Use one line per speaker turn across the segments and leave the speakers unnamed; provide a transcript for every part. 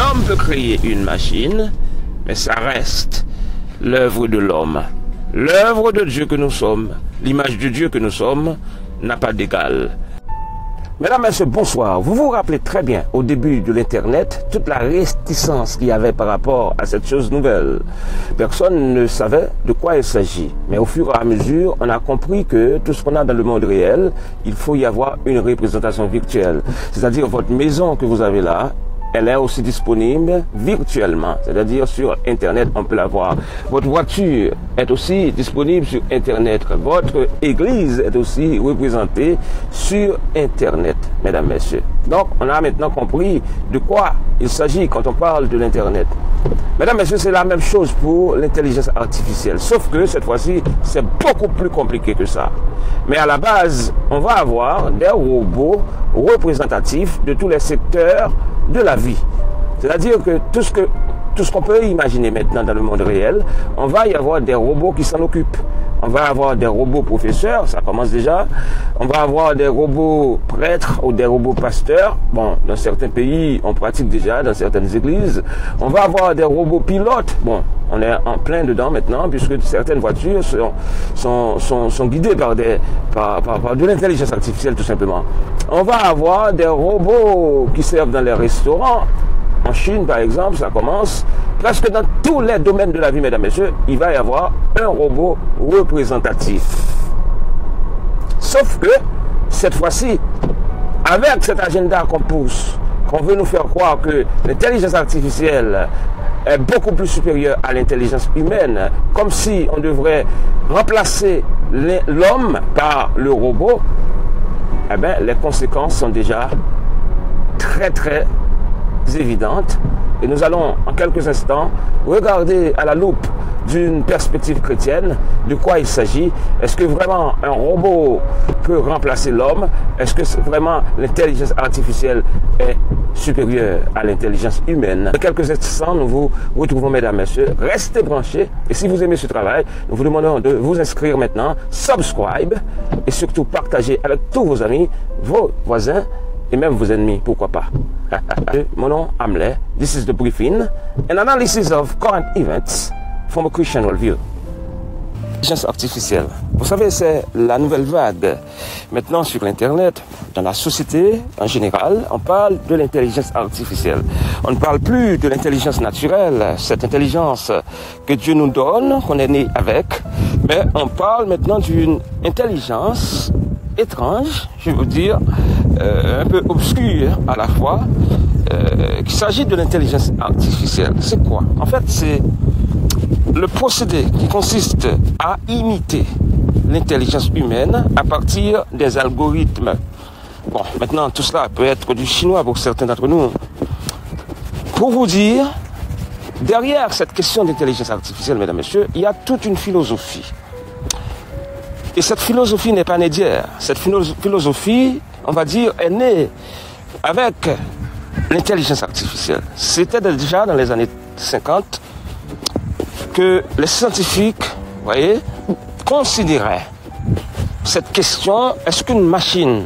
L'homme peut créer une machine, mais ça reste l'œuvre de l'homme. L'œuvre de Dieu que nous sommes, l'image de Dieu que nous sommes, n'a pas d'égal. Mesdames et messieurs, bonsoir. Vous vous rappelez très bien, au début de l'Internet, toute la réticence qu'il y avait par rapport à cette chose nouvelle. Personne ne savait de quoi il s'agit. Mais au fur et à mesure, on a compris que tout ce qu'on a dans le monde réel, il faut y avoir une représentation virtuelle. C'est-à-dire votre maison que vous avez là, elle est aussi disponible virtuellement, c'est-à-dire sur Internet, on peut la voir. Votre voiture est aussi disponible sur Internet. Votre église est aussi représentée sur Internet, mesdames, messieurs. Donc, on a maintenant compris de quoi il s'agit quand on parle de l'Internet. Mesdames, messieurs, c'est la même chose pour l'intelligence artificielle, sauf que cette fois-ci, c'est beaucoup plus compliqué que ça. Mais à la base, on va avoir des robots représentatifs de tous les secteurs de la vie. C'est-à-dire que tout ce qu'on peut imaginer maintenant dans le monde réel, on va y avoir des robots qui s'en occupent. On va avoir des robots professeurs, ça commence déjà. On va avoir des robots prêtres ou des robots pasteurs. Bon, dans certains pays, on pratique déjà, dans certaines églises. On va avoir des robots pilotes. Bon, on est en plein dedans maintenant, puisque certaines voitures sont guidées par de l'intelligence artificielle, tout simplement. On va avoir des robots qui servent dans les restaurants. En Chine, par exemple, ça commence. Presque dans tous les domaines de la vie, mesdames et messieurs, il va y avoir un robot représentatif. Sauf que, cette fois-ci, avec cet agenda qu'on pousse, qu'on veut nous faire croire que l'intelligence artificielle est beaucoup plus supérieure à l'intelligence humaine, comme si on devrait remplacer l'homme par le robot, eh bien, les conséquences sont déjà très évidentes. Et nous allons, en quelques instants, regarder à la loupe d'une perspective chrétienne de quoi il s'agit. Est-ce que vraiment un robot peut remplacer l'homme? Est-ce que vraiment l'intelligence artificielle est supérieure à l'intelligence humaine? En quelques instants, nous vous retrouvons, mesdames et messieurs. Restez branchés. Et si vous aimez ce travail, nous vous demandons de vous inscrire maintenant, subscribe et surtout partager avec tous vos amis, vos voisins et même vos ennemis, pourquoi pas. Mon nom, Hamlet. This is the briefing, an analysis of current events from a Christian worldview. L'intelligence artificielle. Vous savez, c'est la nouvelle vague. Maintenant, sur l'Internet, dans la société en général, on parle de l'intelligence artificielle. On ne parle plus de l'intelligence naturelle, cette intelligence que Dieu nous donne, qu'on est né avec, mais on parle maintenant d'une intelligence étrange, je veux dire, un peu obscure à la fois, qu'il s'agit de l'intelligence artificielle. C'est quoi? En fait, c'est le procédé qui consiste à imiter l'intelligence humaine à partir des algorithmes. Bon, maintenant, tout cela peut être du chinois pour certains d'entre nous. Pour vous dire, derrière cette question d'intelligence artificielle, mesdames et messieurs, il y a toute une philosophie. Et cette philosophie n'est pas née d'hier. Cette philosophie, on va dire, est née avec l'intelligence artificielle. C'était déjà dans les années 50 que les scientifiques, vous voyez, considéraient cette question, est-ce qu'une machine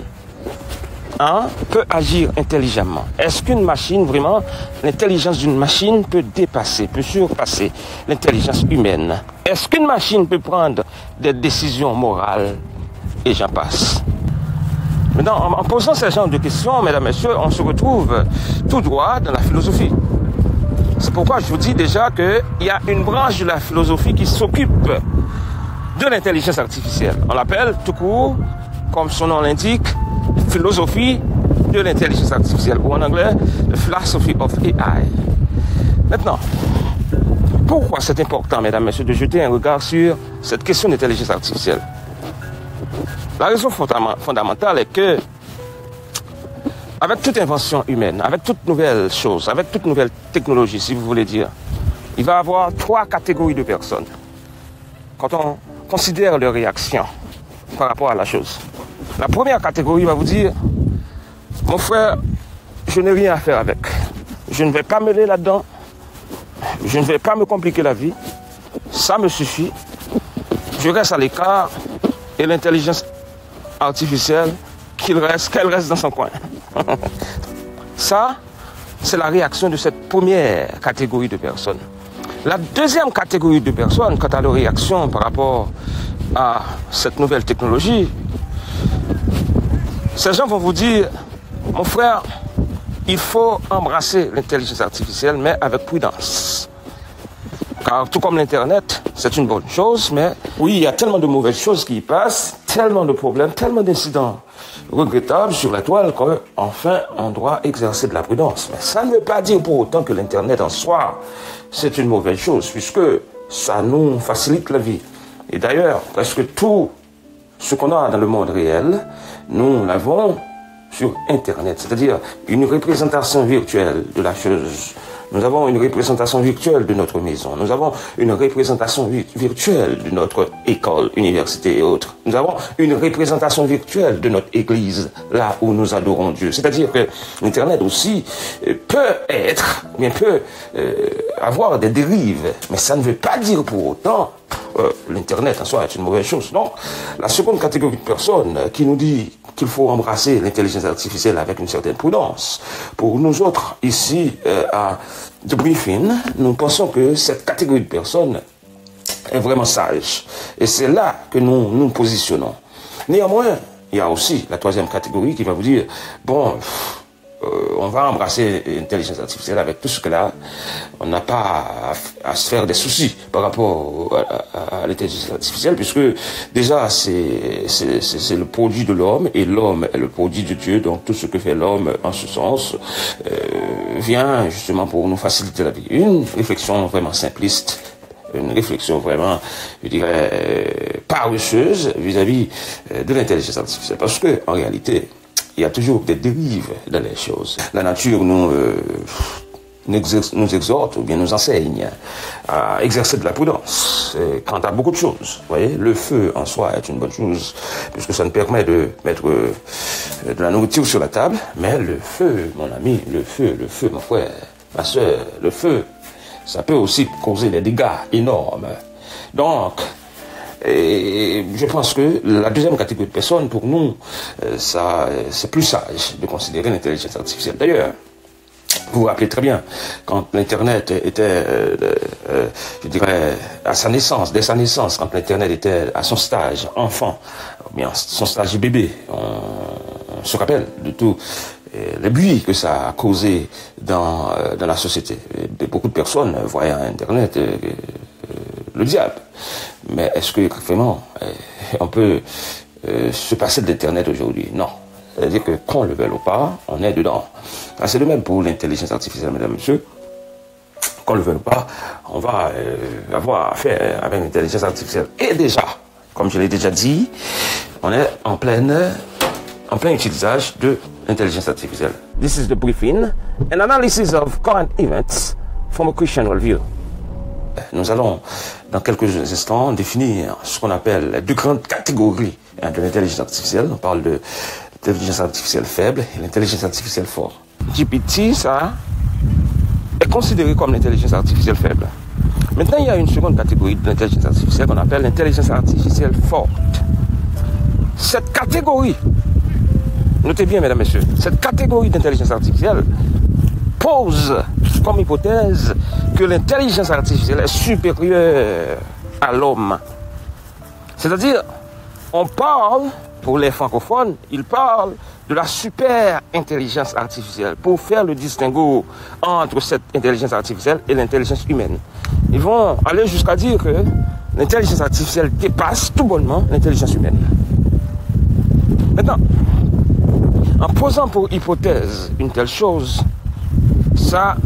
peut agir intelligemment? Est-ce qu'une machine, vraiment, l'intelligence d'une machine peut dépasser, peut surpasser l'intelligence humaine? Est-ce qu'une machine peut prendre des décisions morales? Et j'en passe. Maintenant, en posant ce genre de questions, mesdames et messieurs, on se retrouve tout droit dans la philosophie. C'est pourquoi je vous dis déjà qu'il y a une branche de la philosophie qui s'occupe de l'intelligence artificielle. On l'appelle tout court, comme son nom l'indique, philosophie de l'intelligence artificielle, ou en anglais, the philosophy of AI. Maintenant, pourquoi c'est important, mesdames et messieurs, de jeter un regard sur cette question d'intelligence artificielle? La raison fondamentale est que, avec toute invention humaine, avec toute nouvelle chose, avec toute nouvelle technologie, si vous voulez dire, il va y avoir 3 catégories de personnes quand on considère leur réaction par rapport à la chose. La première catégorie va vous dire, mon frère, je n'ai rien à faire avec. Je ne vais pas me mêler là-dedans. Je ne vais pas me compliquer la vie. Ça me suffit. Je reste à l'écart et l'intelligence artificielle, qu'elle reste dans son coin. Ça, c'est la réaction de cette première catégorie de personnes. La deuxième catégorie de personnes, quant à leur réaction par rapport à cette nouvelle technologie, ces gens vont vous dire, mon frère, il faut embrasser l'intelligence artificielle, mais avec prudence. Car tout comme l'Internet, c'est une bonne chose, mais oui, il y a tellement de mauvaises choses qui y passent, tellement de problèmes, tellement d'incidents regrettables sur la toile qu'enfin, on doit exercer de la prudence. Mais ça ne veut pas dire pour autant que l'Internet en soi, c'est une mauvaise chose, puisque ça nous facilite la vie. Et d'ailleurs, presque tout ce qu'on a dans le monde réel, nous l'avons sur Internet, c'est-à-dire une représentation virtuelle de la chose. Nous avons une représentation virtuelle de notre maison. Nous avons une représentation virtuelle de notre école, université et autres. Nous avons une représentation virtuelle de notre église, là où nous adorons Dieu. C'est-à-dire que l'Internet aussi peut avoir des dérives. Mais ça ne veut pas dire pour autant l'Internet en soi est une mauvaise chose. Donc, la seconde catégorie de personnes qui nous dit qu'il faut embrasser l'intelligence artificielle avec une certaine prudence. Pour nous autres, ici, à The Briefing, nous pensons que cette catégorie de personnes est vraiment sage. Et c'est là que nous nous positionnons. Néanmoins, il y a aussi la troisième catégorie qui va vous dire, bon, on va embrasser l'intelligence artificielle avec tout ce qu'elle a. On n'a pas à se faire des soucis par rapport à l'intelligence artificielle, puisque déjà c'est le produit de l'homme et l'homme est le produit de Dieu. Donc tout ce que fait l'homme en ce sens vient justement pour nous faciliter la vie. Une réflexion vraiment simpliste, une réflexion vraiment, je dirais, paresseuse vis-à-vis de l'intelligence artificielle, parce que en réalité, il y a toujours des dérives dans les choses. La nature nous exhorte ou bien nous enseigne à exercer de la prudence quant à beaucoup de choses. Vous voyez, le feu en soi est une bonne chose, puisque ça nous permet de mettre de la nourriture sur la table. Mais le feu, mon ami, le feu, mon frère, ma soeur, le feu, ça peut aussi causer des dégâts énormes. Donc, et je pense que la deuxième catégorie de personnes, pour nous, c'est plus sage de considérer l'intelligence artificielle. D'ailleurs, vous vous rappelez très bien, quand l'Internet était, je dirais, à sa naissance, dès sa naissance, quand l'Internet était à son stage enfant, ou bien son stage bébé, on se rappelle de tout les bruits que ça a causé dans la société. Et beaucoup de personnes voyaient Internet le diable. Mais est-ce que vraiment on peut se passer de l'Internet aujourd'hui? Non. C'est-à-dire que qu'on le veuille ou pas, on est dedans. C'est le même pour l'intelligence artificielle, mesdames et messieurs. Qu'on le veuille ou pas, on va avoir affaire avec l'intelligence artificielle. Et déjà, comme je l'ai déjà dit, on est en plein utilisation de l'intelligence artificielle.
This is the briefing, an analysis of current events from a Christian worldview.
Nous allons, dans quelques instants, définir ce qu'on appelle les deux grandes catégories de l'intelligence artificielle. On parle de l'intelligence artificielle faible et l'intelligence artificielle forte.
GPT, ça, est considéré comme l'intelligence artificielle faible. Maintenant, il y a une seconde catégorie de l'intelligence artificielle qu'on appelle l'intelligence artificielle forte. Cette catégorie, notez bien, mesdames et messieurs, cette catégorie d'intelligence artificielle pose comme hypothèse que l'intelligence artificielle est supérieure à l'homme. C'est-à-dire, on parle, pour les francophones, ils parlent de la super intelligence artificielle pour faire le distinguo entre cette intelligence artificielle et l'intelligence humaine. Ils vont aller jusqu'à dire que l'intelligence artificielle dépasse tout bonnement l'intelligence humaine. Maintenant, en posant pour hypothèse une telle chose, ça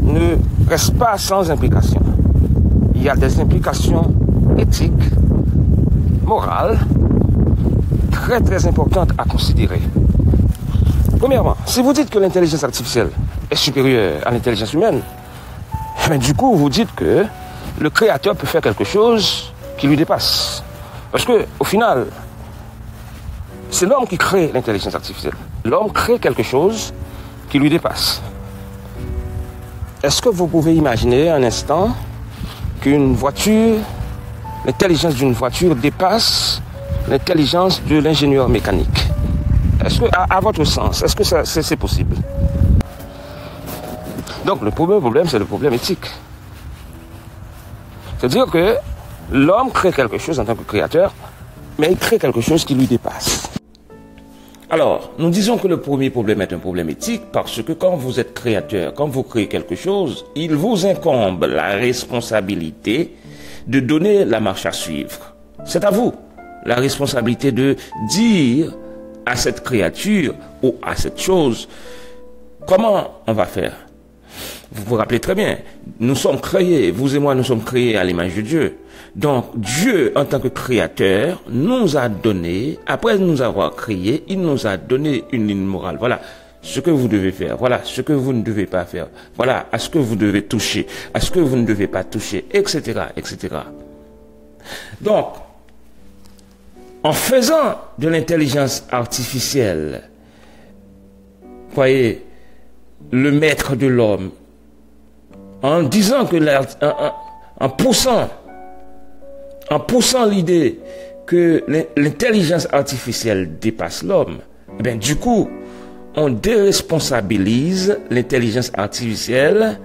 ne reste pas sans implications. Il y a des implications éthiques, morales, très très importantes à considérer. Premièrement, si vous dites que l'intelligence artificielle est supérieure à l'intelligence humaine, mais du coup vous dites que le créateur peut faire quelque chose qui lui dépasse. Parce que au final, c'est l'homme qui crée l'intelligence artificielle. L'homme crée quelque chose qui lui dépasse. Est-ce que vous pouvez imaginer un instant qu'une voiture, l'intelligence d'une voiture dépasse l'intelligence de l'ingénieur mécanique? Est-ce que, à votre sens, est-ce que c'est possible? Donc le premier problème, c'est le problème éthique. C'est-à-dire que l'homme crée quelque chose en tant que créateur, mais il crée quelque chose qui lui dépasse. Alors, nous disons que le premier problème est un problème éthique parce que quand vous êtes créateur, quand vous créez quelque chose, il vous incombe la responsabilité de donner la marche à suivre. C'est à vous la responsabilité de dire à cette créature ou à cette chose comment on va faire. Vous vous rappelez très bien, nous sommes créés, vous et moi nous sommes créés à l'image de Dieu. Donc Dieu en tant que créateur nous a donné, après nous avoir créés, il nous a donné une ligne morale. Voilà ce que vous devez faire, voilà ce que vous ne devez pas faire, voilà à ce que vous devez toucher, à ce que vous ne devez pas toucher, etc., etc. Donc, en faisant de l'intelligence artificielle, voyez, le maître de l'homme, en disant que en poussant l'idée que l'intelligence artificielle dépasse l'homme, eh bien, du coup, on déresponsabilise l'intelligence artificielle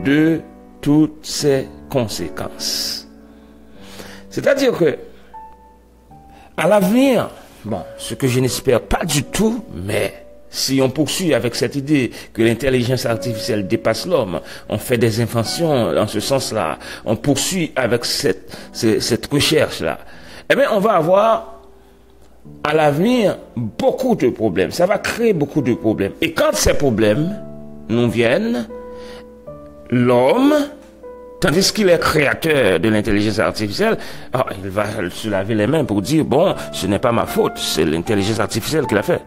de toutes ses conséquences. C'est-à-dire que, à l'avenir, bon, ce que je n'espère pas du tout, mais si on poursuit avec cette idée que l'intelligence artificielle dépasse l'homme, on fait des inventions dans ce sens-là, on poursuit avec cette recherche-là, eh bien, on va avoir à l'avenir beaucoup de problèmes. Ça va créer beaucoup de problèmes. Et quand ces problèmes nous viennent, l'homme, tandis qu'il est créateur de l'intelligence artificielle, il va se laver les mains pour dire, bon, ce n'est pas ma faute, c'est l'intelligence artificielle qui l'a fait.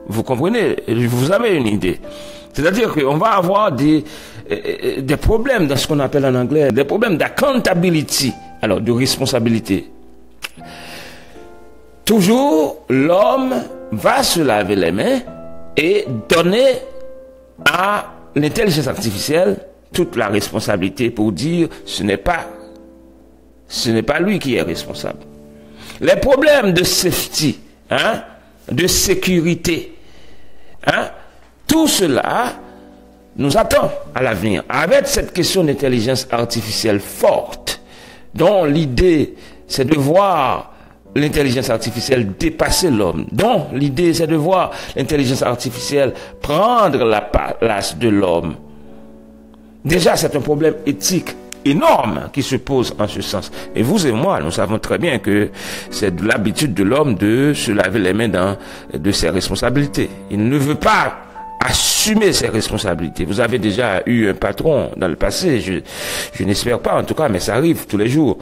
Vous comprenez? Vous avez une idée. C'est-à-dire qu'on va avoir des problèmes dans ce qu'on appelle en anglais, des problèmes d'accountability, alors de responsabilité. Toujours, l'homme va se laver les mains et donner à l'intelligence artificielle toute la responsabilité pour dire ce n'est pas lui qui est responsable. Les problèmes de safety, de sécurité, tout cela nous attend à l'avenir. Avec cette question d'intelligence artificielle forte, dont l'idée c'est de voir l'intelligence artificielle dépasser l'homme, dont l'idée c'est de voir l'intelligence artificielle prendre la place de l'homme. Déjà, c'est un problème éthique énorme qui se pose en ce sens. Et vous et moi, nous savons très bien que c'est de l'habitude de l'homme de se laver les mains de ses responsabilités. Il ne veut pas assumer ses responsabilités. Vous avez déjà eu un patron dans le passé, je n'espère pas en tout cas, mais ça arrive tous les jours.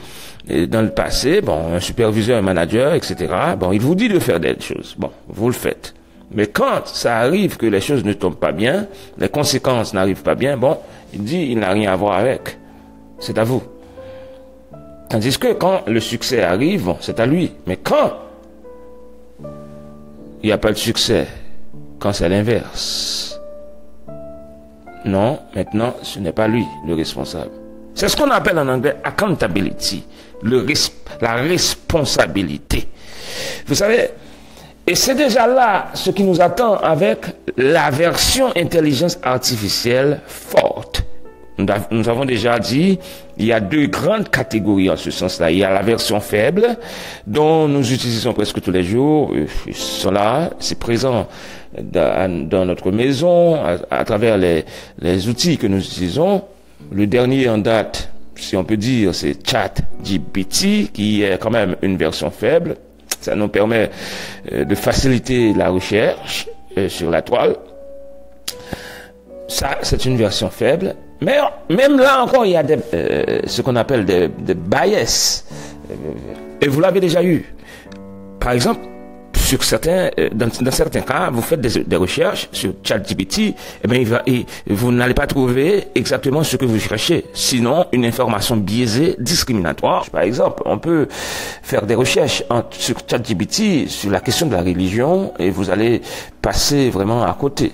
Et dans le passé, bon, un superviseur, un manager, etc., bon, il vous dit de faire des choses. Bon, vous le faites. Mais quand ça arrive que les choses ne tombent pas bien, les conséquences n'arrivent pas bien, bon, il dit, il n'a rien à voir avec. C'est à vous. Tandis que quand le succès arrive, bon, c'est à lui. Mais quand il n'y a pas de succès, quand c'est l'inverse, non, maintenant, ce n'est pas lui le responsable. C'est ce qu'on appelle en anglais accountability, la responsabilité. Vous savez, et c'est déjà là ce qui nous attend avec la version intelligence artificielle forte. Nous avons déjà dit, il y a deux grandes catégories en ce sens-là. Il y a la version faible, dont nous utilisons presque tous les jours. Ils sont là, c'est présent dans notre maison, à travers les outils que nous utilisons. Le dernier en date, si on peut dire, c'est ChatGPT, qui est quand même une version faible. Ça nous permet de faciliter la recherche sur la toile. Ça, c'est une version faible. Mais même là encore, il y a ce qu'on appelle des bias. Et vous l'avez déjà eu. Par exemple, dans certains cas, vous faites des recherches sur ChatGPT, eh bien, vous n'allez pas trouver exactement ce que vous cherchez. Sinon, une information biaisée, discriminatoire. Par exemple, on peut faire des recherches sur ChatGPT sur la question de la religion et vous allez passer vraiment à côté.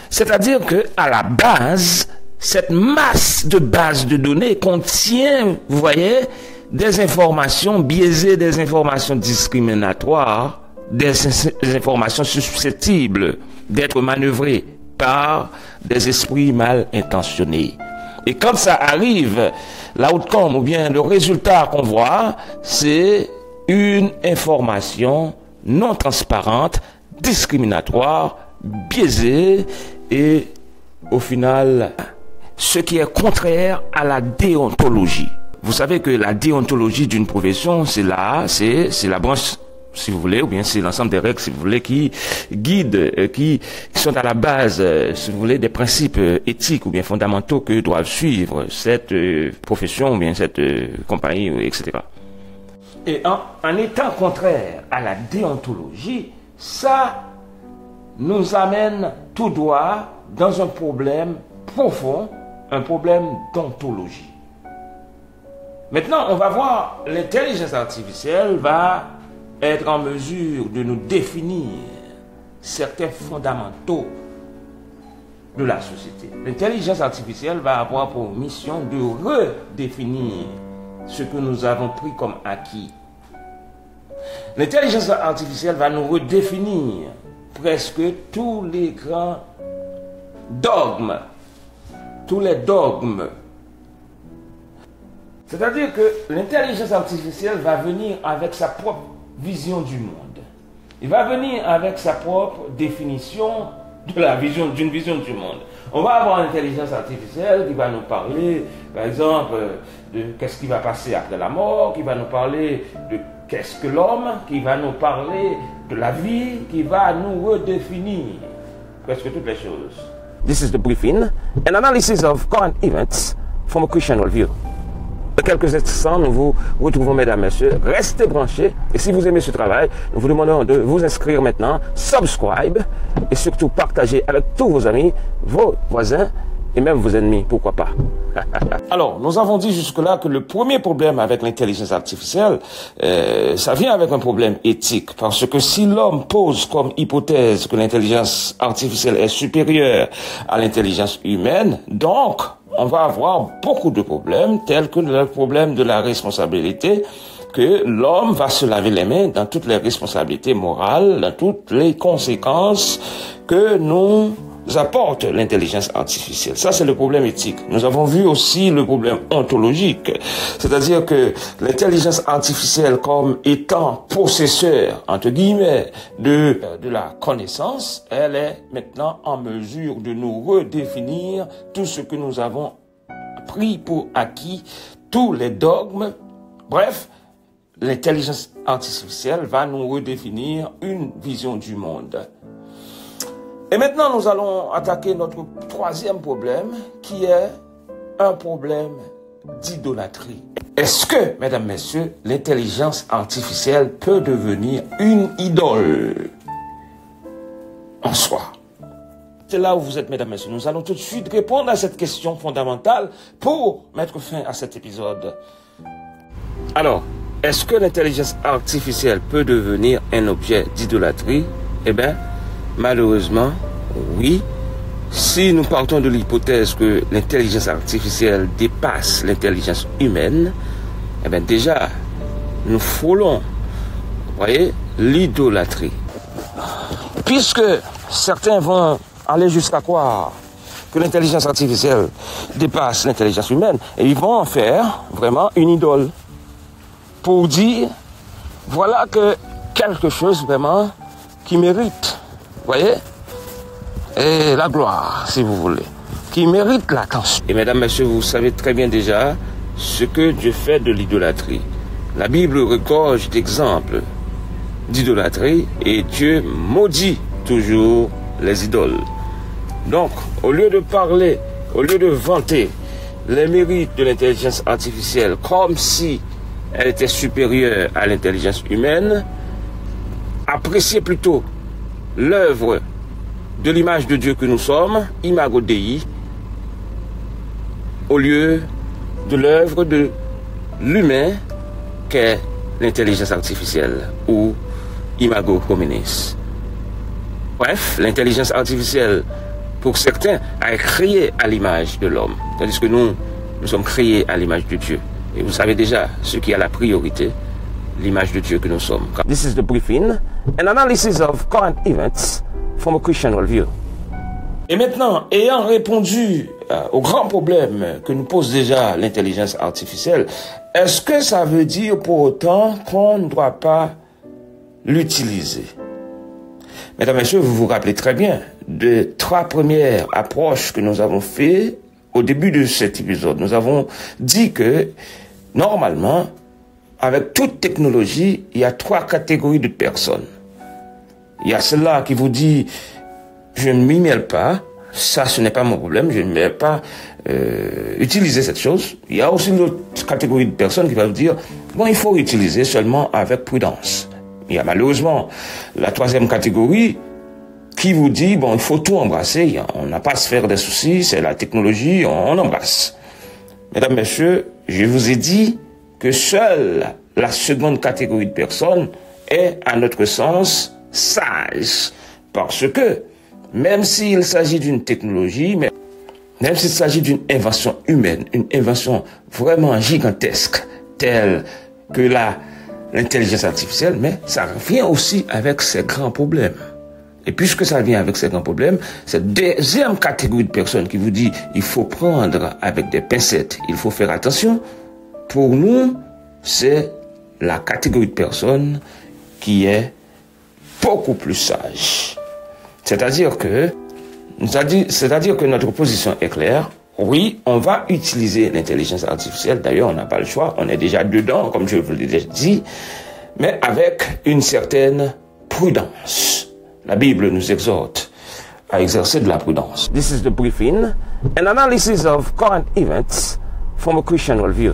C'est-à-dire que, à la base, cette masse de bases de données contient, vous voyez, des informations biaisées, des informations discriminatoires, des informations susceptibles d'être manœuvrées
par des esprits mal intentionnés. Et quand ça arrive, l'outcome ou bien le résultat qu'on voit, c'est une information non transparente, discriminatoire, biaisée et au final, ce qui est contraire à la déontologie. Vous savez que la déontologie d'une profession, c'est la branche, si vous voulez, ou bien c'est l'ensemble des règles, si vous voulez, qui guident, qui sont à la base, si vous voulez, des principes éthiques ou bien fondamentaux que doivent suivre cette profession ou bien cette compagnie, etc. Et en étant contraire à la déontologie, ça nous amène tout droit dans un problème profond, un problème d'ontologie. Maintenant, on va voir, l'intelligence artificielle va être en mesure de nous définir certains fondamentaux de la société. L'intelligence artificielle va avoir pour mission de redéfinir ce que nous avons pris comme acquis. L'intelligence artificielle va nous redéfinir presque tous les grands dogmes, tous les dogmes. C'est-à-dire que l'intelligence artificielle va venir avec sa propre vision du monde. Il va venir avec sa propre définition d'une vision du monde. On va avoir une intelligence artificielle qui va nous parler, par exemple, de qu'est-ce qui va passer après la mort, qui va nous parler de qu'est-ce que l'homme, qui va nous parler de la vie, qui va nous redéfinir presque toutes les choses. This is the briefing, an analysis of current events from a Christian worldview. Dans quelques instants, nous vous retrouvons, mesdames, messieurs. Restez branchés. Et si vous aimez ce travail, nous vous demandons de vous inscrire maintenant, subscribe et surtout partager avec tous vos amis, vos voisins et même vos ennemis, pourquoi pas. Alors, nous avons dit jusque-là que le premier problème avec l'intelligence artificielle, ça vient avec un problème éthique. Parce que si l'homme pose comme hypothèse que l'intelligence artificielle est supérieure à l'intelligence humaine, donc on va avoir beaucoup de problèmes, tels que le problème de la responsabilité, que l'homme va se laver les mains dans toutes les responsabilités morales, dans toutes les conséquences que nous apporte l'intelligence artificielle. Ça, c'est le problème éthique. Nous avons vu aussi le problème ontologique, c'est-à-dire que l'intelligence artificielle, comme étant possesseur, entre guillemets, de la connaissance, elle est maintenant en mesure de nous redéfinir tout ce que nous avons pris pour acquis, tous les dogmes. Bref, l'intelligence artificielle va nous redéfinir une vision du monde. Et maintenant, nous allons attaquer notre troisième problème, qui est un problème d'idolâtrie. Est-ce que, mesdames, messieurs, l'intelligence artificielle peut devenir une idole en soi? C'est là où vous êtes, mesdames, messieurs. Nous allons tout de suite répondre à cette question fondamentale pour mettre fin à cet épisode. Alors, est-ce que l'intelligence artificielle peut devenir un objet d'idolâtrie? Eh bien, malheureusement, oui. Si nous partons de l'hypothèse que l'intelligence artificielle dépasse l'intelligence humaine, eh bien déjà, nous frôlons, vous voyez, l'idolâtrie. Puisque certains vont aller jusqu'à croire que l'intelligence artificielle dépasse l'intelligence humaine, et ils vont en faire vraiment une idole. Pour dire, voilà que quelque chose vraiment qui mérite, vous voyez, et la gloire, si vous voulez, qui mérite l'attention. Et mesdames, messieurs, vous savez très bien déjà ce que Dieu fait de l'idolâtrie. La Bible regorge d'exemples d'idolâtrie et Dieu maudit toujours les idoles. Donc, au lieu de parler, au lieu de vanter les mérites de l'intelligence artificielle comme si elle était supérieure à l'intelligence humaine, appréciez plutôt l'œuvre de l'image de Dieu que nous sommes, Imago Dei, au lieu de l'œuvre de l'humain qu'est l'intelligence artificielle ou Imago Hominis. Bref, l'intelligence artificielle, pour certains, a été créée à l'image de l'homme, tandis que nous sommes créés à l'image de Dieu. Et vous savez déjà ce qui a la priorité, l'image de Dieu que nous sommes. This is the briefing, an analysis of current events from a Christian worldview. Et maintenant, ayant répondu au grand problème que nous pose déjà l'intelligence artificielle, est-ce que ça veut dire pour autant qu'on ne doit pas l'utiliser? Mesdames et messieurs, vous vous rappelez très bien de 3 premières approches que nous avons faites au début de cet épisode. Nous avons dit que, normalement, avec toute technologie, il y a 3 catégories de personnes. Il y a celle-là qui vous dit, je ne m'y mêle pas, ça ce n'est pas mon problème, je ne vais pas utiliser cette chose. Il y a aussi une autre catégorie de personnes qui va vous dire, bon, il faut utiliser seulement avec prudence. Il y a malheureusement la 3e catégorie qui vous dit, bon, il faut tout embrasser, on n'a pas à se faire des soucis, c'est la technologie, on embrasse. Mesdames, messieurs, je vous ai dit que seule la seconde catégorie de personnes est, à notre sens, sage. Parce que, même s'il s'agit d'une technologie, même s'il s'agit d'une invention humaine, une invention vraiment gigantesque, telle que l'intelligence artificielle, mais ça vient aussi avec ses grands problèmes. Et puisque ça vient avec ces grands problèmes, cette deuxième catégorie de personnes qui vous dit il faut prendre avec des pincettes, il faut faire attention, pour nous, c'est la catégorie de personnes qui est beaucoup plus sage. C'est-à-dire que notre position est claire. Oui, on va utiliser l'intelligence artificielle. D'ailleurs, on n'a pas le choix. On est déjà dedans, comme je vous l'ai déjà dit, mais avec une certaine prudence. La Bible nous exhorte à exercer de la prudence. This is the briefing, an analysis of current events from a Christian worldview.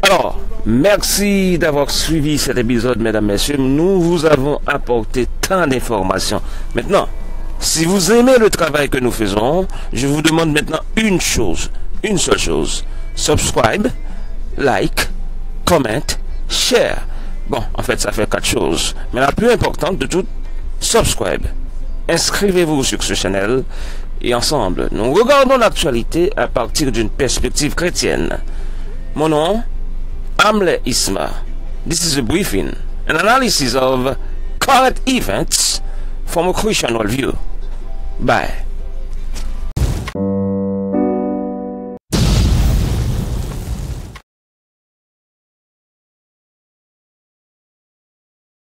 Alors, merci d'avoir suivi cet épisode, mesdames, messieurs. Nous vous avons apporté tant d'informations. Maintenant, si vous aimez le travail que nous faisons, je vous demande maintenant une seule chose. Subscribe, like, comment, share. Bon, en fait, ça fait 4 choses. Mais la plus importante de toutes, subscribe. Inscrivez-vous sur ce channel et ensemble, nous regardons l'actualité à partir d'une perspective chrétienne. Mon nom, Hamlet Isma. This is a briefing, an analysis of current events from a Christian worldview. Bye.